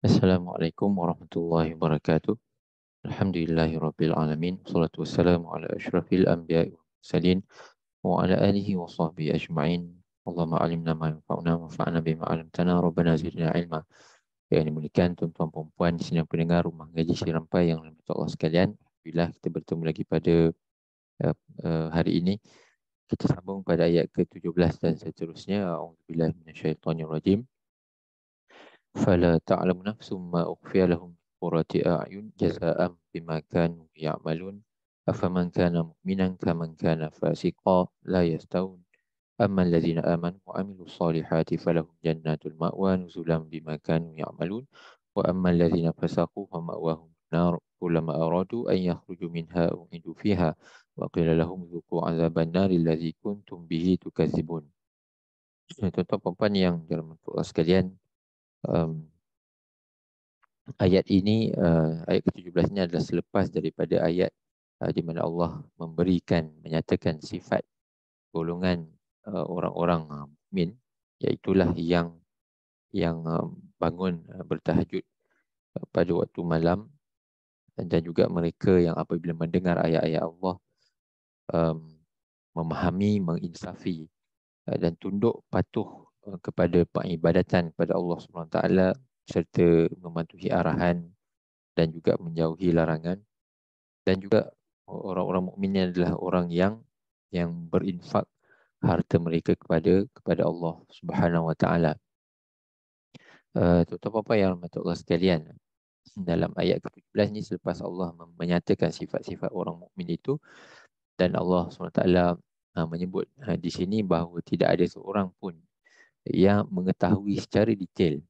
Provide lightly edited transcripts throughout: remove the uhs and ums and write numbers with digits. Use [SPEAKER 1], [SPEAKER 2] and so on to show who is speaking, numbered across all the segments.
[SPEAKER 1] Assalamualaikum warahmatullahi wabarakatuh. Alhamdulillahi alamin. Wassalatu wassalamu ala asyrafil anbiya'i wal mursalin wa ala alihi wa sahbihi ajma'in. Allahumma alimna ma yanfa'una wa fa'na bima 'allamtana rabbana zidna ilma. Yang dimuliakan tuan-tuan puan-puan di sini pendengar rumah ngaji Sirampai yang dirahmati Allah sekalian. Alhamdulillah kita bertemu lagi pada hari ini. Kita sambung pada ayat ke-17 dan seterusnya. A'udzubillahi minasyaitonirrajim. فلا تعلم نفس ما أخفي لهم قرة أعين جزاء بما كانوا يعملون أفمن كان مؤمنا كمن كان فاسقا لا يستوون أما الذين آمنوا وعملوا الصالحات فلهم جنات المأوى نزلا بما كانوا يعملون وأما الذين فسقوا فمأواهم النار كلما أرادوا أن يخرجوا منها أعيدوا فيها وقيل لهم ذوقوا عذاب النار الذي كنتم به تكذبون. Tuan-tuan puan-puan yang dirahmati Allah sekalian, ayat ini, ayat ke-17 ini adalah selepas daripada ayat di mana Allah menyatakan sifat golongan orang-orang mukmin, iaitulah yang bangun bertahajud pada waktu malam, dan juga mereka yang apabila mendengar ayat-ayat Allah memahami, menginsafi dan tunduk patuh kepada peribadatan kepada Allah SWT serta mematuhi arahan dan juga menjauhi larangan. Dan juga orang-orang mukmin adalah orang yang berinfak harta mereka kepada Allah Subhanahu Wa Taala. Tuan-tuan apa yang Allah sekalian, dalam ayat ke-17 ni selepas Allah menyatakan sifat-sifat orang mukmin itu, dan Allah SWT menyebut di sini bahawa tidak ada seorang pun yang mengetahui secara detail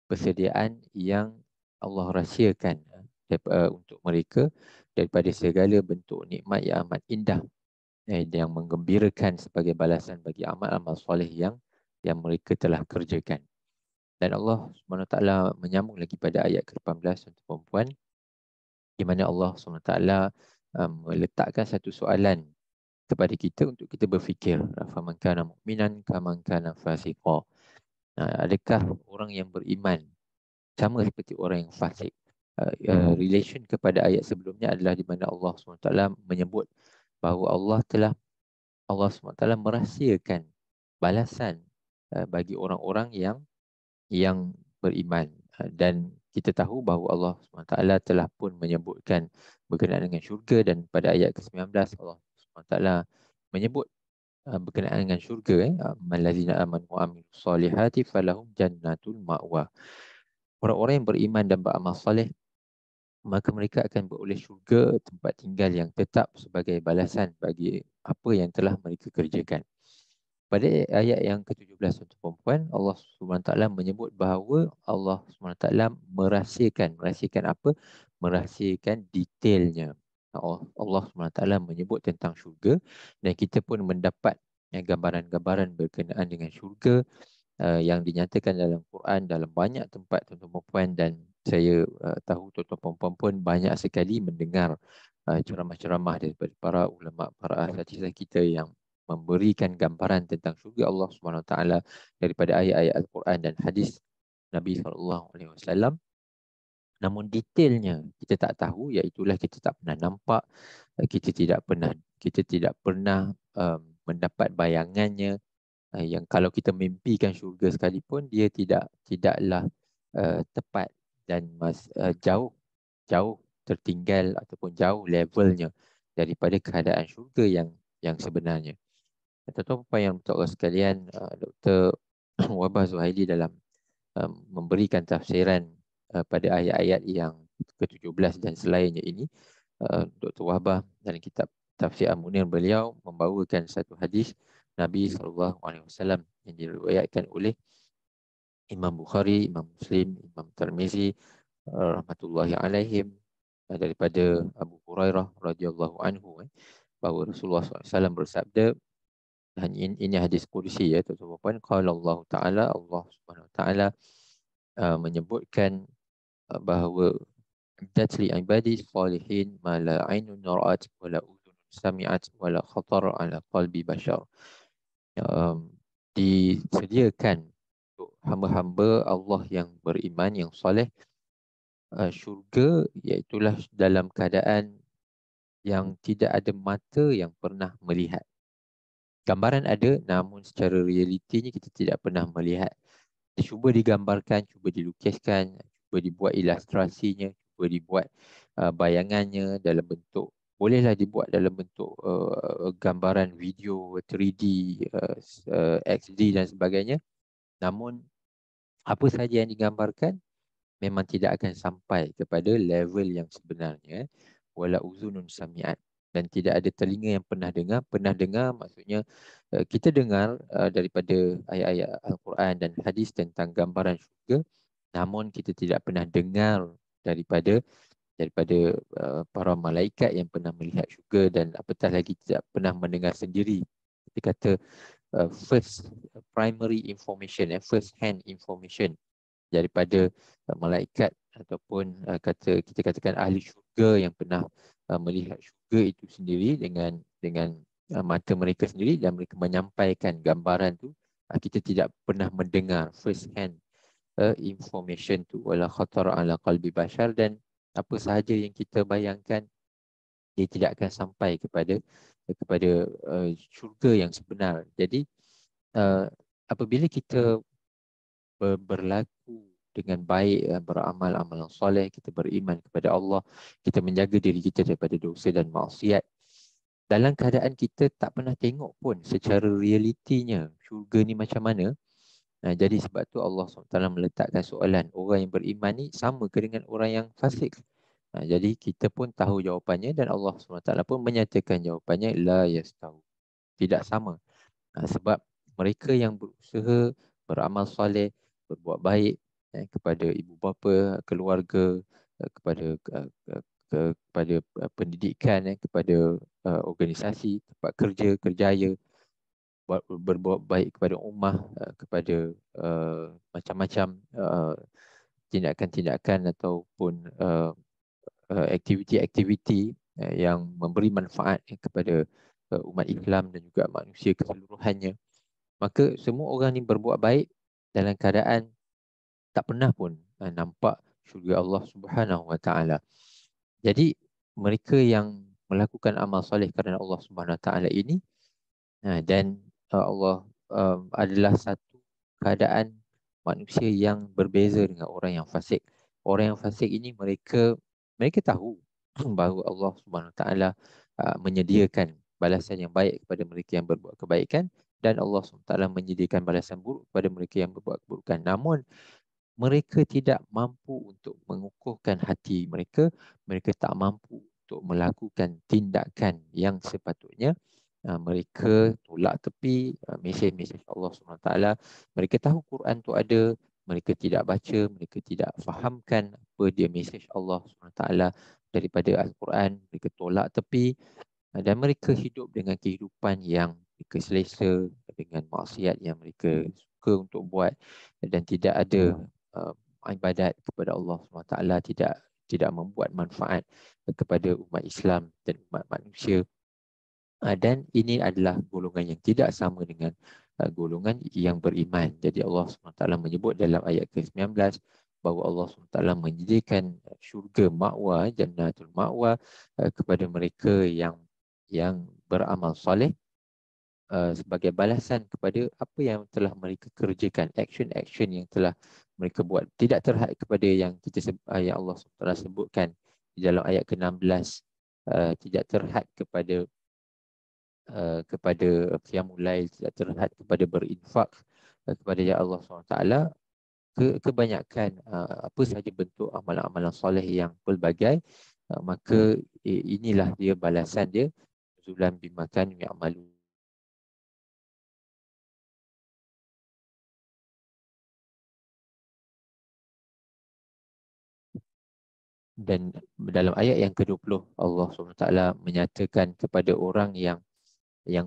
[SPEAKER 1] persediaan yang Allah rahsiakan untuk mereka daripada segala bentuk nikmat yang amat indah yang menggembirakan sebagai balasan bagi amal-amal soleh yang mereka telah kerjakan. Dan Allah SWT menyambung lagi pada ayat ke-18 untuk perempuan, di mana Allah SWT meletakkan satu soalan kepada kita untuk kita berfikir, faman kana mu'minan kaman kana fasiqa. Adakah orang yang beriman sama seperti orang yang fasik? Relation kepada ayat sebelumnya adalah di mana Allah SWT menyebut bahawa Allah SWT merahsiakan balasan bagi orang-orang yang beriman. Dan kita tahu bahawa Allah SWT telah pun menyebutkan berkenaan dengan syurga, dan pada ayat ke-19 Allah SWT menyebut berkenaan dengan syurga, mallazina amanu wa amilus solihati falahum jannatul ma'wa. Orang-orang yang beriman dan beramal soleh, maka mereka akan beroleh syurga, tempat tinggal yang tetap sebagai balasan bagi apa yang telah mereka kerjakan. Pada ayat yang ke-17 untuk perempuan, Allah SWT menyebut bahawa Allah SWT merahsiakan apa? Merahsiakan detailnya. Allah SWT menyebut tentang syurga, dan kita pun mendapat gambaran-gambaran berkenaan dengan syurga yang dinyatakan dalam Quran dalam banyak tempat, tuan-tuan perempuan. Dan saya tahu tuan-tuan perempuan pun banyak sekali mendengar ceramah-ceramah daripada para ulama, para asatizah kita yang memberikan gambaran tentang syurga Allah SWT daripada ayat-ayat Al-Quran dan hadis Nabi SAW. Namun detailnya kita tak tahu, iaitulah kita tak pernah nampak, kita tidak pernah mendapat bayangannya, yang kalau kita mimpikan syurga sekalipun, dia tidaklah tepat dan jauh tertinggal ataupun jauh levelnya daripada keadaan syurga yang sebenarnya. Tuan-tuan apa yang Allah sekalian, Dr. Wahbah Zuhaili dalam memberikan tafsiran pada ayat-ayat yang ke-17 dan selainnya ini, Dr. Wahbah dalam kitab Tafsir Al-Munir beliau membawakan satu hadis Nabi SAW yang diriwayatkan oleh Imam Bukhari, Imam Muslim, Imam Tirmizi rahmatullahi alaihim, daripada Abu Hurairah radhiyallahu anhu, bahawa Rasulullah SAW bersabda, dan ini hadis qudsi ya tuan-tuan, qala Allah Ta'ala, Allah Subhanahu Wa Ta'ala menyebutkan bahawa datli ibadi salihin ma la ainun ra'at wa la udhun sami'at wa la khatar ala qalbi bashar. disediakan untuk hamba-hamba Allah yang beriman, yang soleh, syurga, iaitulah dalam keadaan yang tidak ada mata yang pernah melihat. Gambaran ada, namun secara realitinya kita tidak pernah melihat. Cuba digambarkan, cuba dilukiskan, cuba dibuat ilustrasinya, cuba dibuat bayangannya dalam bentuk, bolehlah dibuat dalam bentuk gambaran video 3D, XD dan sebagainya. Namun apa sahaja yang digambarkan memang tidak akan sampai kepada level yang sebenarnya. Wala uzunun sami'at, dan tidak ada telinga yang pernah dengar. Pernah dengar maksudnya kita dengar daripada ayat-ayat Al-Quran dan hadis tentang gambaran syurga, namun kita tidak pernah dengar daripada para malaikat yang pernah melihat syurga, dan apatah lagi tidak pernah mendengar sendiri. Kita kata first primary information, first hand information daripada malaikat ataupun kita katakan ahli syurga yang pernah melihat syurga itu sendiri dengan mata mereka sendiri, dan mereka menyampaikan gambaran tu. Kita tidak pernah mendengar first hand information tu, wala khatar ala qalbi bashar, dan apa sahaja yang kita bayangkan dia tidak akan sampai kepada syurga yang sebenar. Jadi apabila kita berlaku dengan baik, beramal amalan soleh, kita beriman kepada Allah, kita menjaga diri kita daripada dosa dan maksiat, dalam keadaan kita tak pernah tengok pun secara realitinya syurga ni macam mana. Jadi sebab tu Allah SWT meletakkan soalan, orang yang beriman ni sama ke dengan orang yang fasik? Jadi kita pun tahu jawapannya, dan Allah SWT pun menyatakan jawapannya, la yastawi, tidak sama. Sebab mereka yang berusaha beramal soleh, berbuat baik kepada ibu bapa, keluarga, kepada pendidikan, kepada organisasi, tempat kerja, kerjaya, berbuat baik kepada ummah, kepada macam-macam tindakan-tindakan ataupun aktiviti-aktiviti yang memberi manfaat kepada umat Islam dan juga manusia keseluruhannya. Maka semua orang ni berbuat baik dalam keadaan tak pernah pun nampak syurga Allah Subhanahu Wa Taala. Jadi mereka yang melakukan amal soleh kerana Allah Subhanahu Wa Taala ini, dan Allah adalah satu keadaan manusia yang berbeza dengan orang yang fasik. Orang yang fasik ini mereka tahu bahawa Allah Subhanahu Wa Taala menyediakan balasan yang baik kepada mereka yang berbuat kebaikan, dan Allah SWT menyediakan balasan buruk kepada mereka yang berbuat keburukan. Namun mereka tidak mampu untuk mengukuhkan hati mereka. Mereka tak mampu untuk melakukan tindakan yang sepatutnya. Mereka tolak tepi mesej-mesej Allah SWT. Mereka tahu Quran tu ada, mereka tidak baca, mereka tidak fahamkan apa dia mesej Allah SWT daripada Al-Quran. Mereka tolak tepi, dan mereka hidup dengan kehidupan yang mereka selesa, dengan maksiat yang mereka suka untuk buat, dan tidak ada ibadat kepada Allah SWT, tidak membuat manfaat kepada umat Islam dan umat manusia. Dan ini adalah golongan yang tidak sama dengan golongan yang beriman. Jadi Allah SWT menyebut dalam ayat ke-19 bahawa Allah SWT menyediakan syurga ma'wa, jannatul ma'wa, kepada mereka yang beramal soleh, sebagai balasan kepada apa yang telah mereka kerjakan, action-action yang telah mereka buat. Tidak terhad kepada yang yang Allah SWT sebutkan di dalam ayat ke-16, tidak terhad kepada qiyamul lail, tidak terhad kepada berinfak kepada ya Allah SWT. Kebanyakan apa sahaja bentuk amalan-amalan soleh yang pelbagai, maka inilah dia balasan dia, nuzulan bima kanu ya'malun. Dan dalam ayat yang ke-20 Allah SWT menyatakan kepada orang yang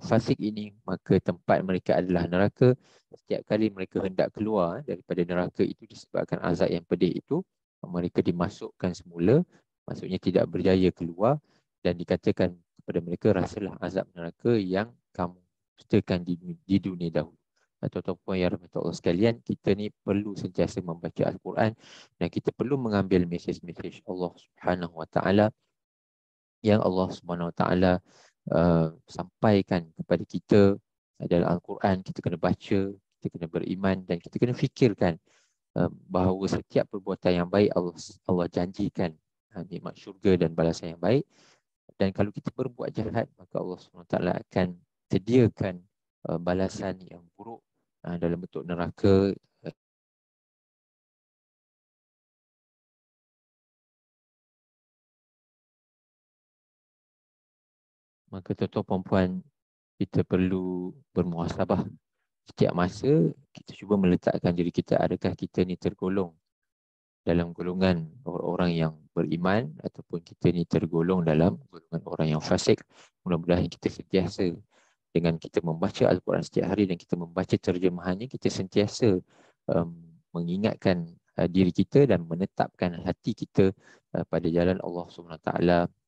[SPEAKER 1] fasik ini, maka tempat mereka adalah neraka. Setiap kali mereka hendak keluar daripada neraka itu disebabkan azab yang pedih itu, mereka dimasukkan semula, maksudnya tidak berjaya keluar, dan dikatakan kepada mereka, rasalah azab neraka yang kamu dustakan di dunia dahulu. Tuan-tuan yang rahmati Allah sekalian, kita ni perlu sentiasa membaca Al-Quran dan kita perlu mengambil mesej-mesej Allah Subhanahu Wa Taala yang Allah Subhanahu Wa Taala sampaikan kepada kita dalam Al-Quran. Kita kena baca, kita kena beriman dan kita kena fikirkan bahawa setiap perbuatan yang baik Allah janjikan nikmat syurga dan balasan yang baik. Dan kalau kita berbuat jahat, maka Allah SWT akan sediakan balasan yang buruk dalam bentuk neraka. Maka tuan-tuan perempuan, kita perlu bermuhasabah. Setiap masa kita cuba meletakkan diri kita, adakah kita ni tergolong dalam golongan orang-orang yang beriman ataupun kita ni tergolong dalam golongan orang yang fasik. Mudah-mudahan kita sentiasa dengan kita membaca Al-Quran setiap hari dan kita membaca terjemahannya, kita sentiasa mengingatkan diri kita dan menetapkan hati kita pada jalan Allah SWT,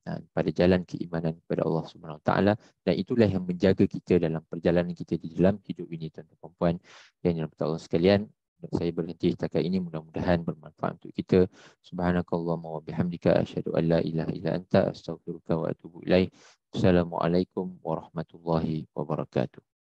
[SPEAKER 1] pada jalan keimanan kepada Allah SWT, dan itulah yang menjaga kita dalam perjalanan kita di dalam hidup ini, tuan-tuan dan puan yang dirahmati Allah sekalian. Saya berhenti setakat ini, mudah-mudahan bermanfaat untuk kita. Subhanakallahumma wa bihamdika asyhadu an la ilaha illa anta astaghfiruka wa atubu ilaik. Assalamualaikum warahmatullahi wabarakatuh.